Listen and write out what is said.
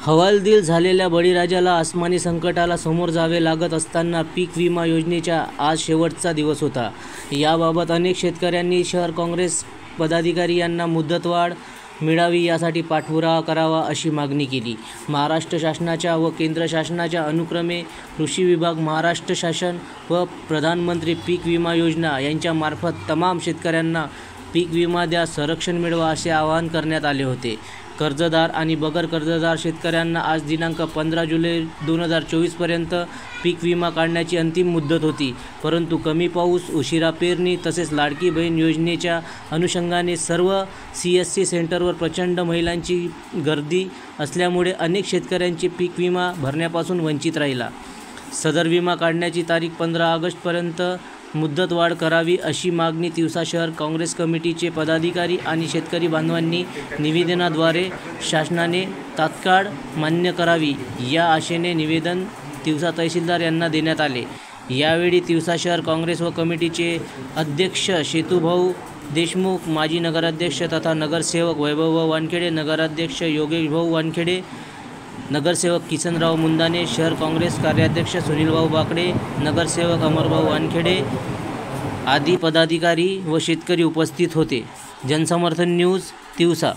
हवालदिल झालेल्या बळीराजाला आसमानी संकटाला समोर जावे लागत असताना पीक विमा योजनेचा आज शेवटचा दिवस होता. याबाबत अनेक शेतकऱ्यांनी शहर काँग्रेस पदाधिकारी यांना मुदतवाढ मिळावी यासाठी पाठपुरावा करावा अशी मागणी केली. महाराष्ट्र शासनाच्या व केंद्र शासनाच्या अनुक्रमे कृषी विभाग, महाराष्ट्र शासन व प्रधानमंत्री पीक विमा योजना यांच्यामार्फत तमाम शेतकऱ्यांना पीक विमा द्या, संरक्षण मिळवा असे आवाहन करण्यात आले होते. कर्जदार आणि बगर कर्जदार शेतकऱ्यांना आज दिनांक 15 जुलै 2024 पर्यंत पीक विमा काढण्याची अंतिम मुदत होती. परंतु कमी पाऊस, उशिरा पेरणी तसेच लाडकी बहीण योजनेच्या अनुषंगाने सर्व CSC सेंटरवर प्रचंड महिलांची गर्दी असल्यामुळे अनेक शेतकऱ्यांचे पीक विमा भरण्यापासून वंचित राहिला. सदर विमा काढण्याची तारीख 15 ऑगस्टपर्यंत मुदतवाढ करावी अशी मागणी तिवसा शहर काँग्रेस कमिटीचे पदाधिकारी आणि शेतकरी बांधवांनी निवेदनाद्वारे शासनाने तात्काळ मान्य करावी या आशेने निवेदन तिवसा तहसीलदार यांना देण्यात आले. यावेळी तिवसा शहर काँग्रेस व कमिटीचे अध्यक्ष शेतूभाऊ देशमुख, माजी नगराध्यक्ष तथा नगरसेवक वैभवभाऊ वानखेडे, नगराध्यक्ष योगेशभाऊ वानखेडे, नगरसेवक किसनराव मुंदाने, शहर काँग्रेस कार्याध्यक्ष सुनीलभाऊ बाकडे, नगरसेवक अमरभाऊ वानखेडे आदी पदाधिकारी व शेतकरी उपस्थित होते. जनसमर्थन न्यूज, तिवसा.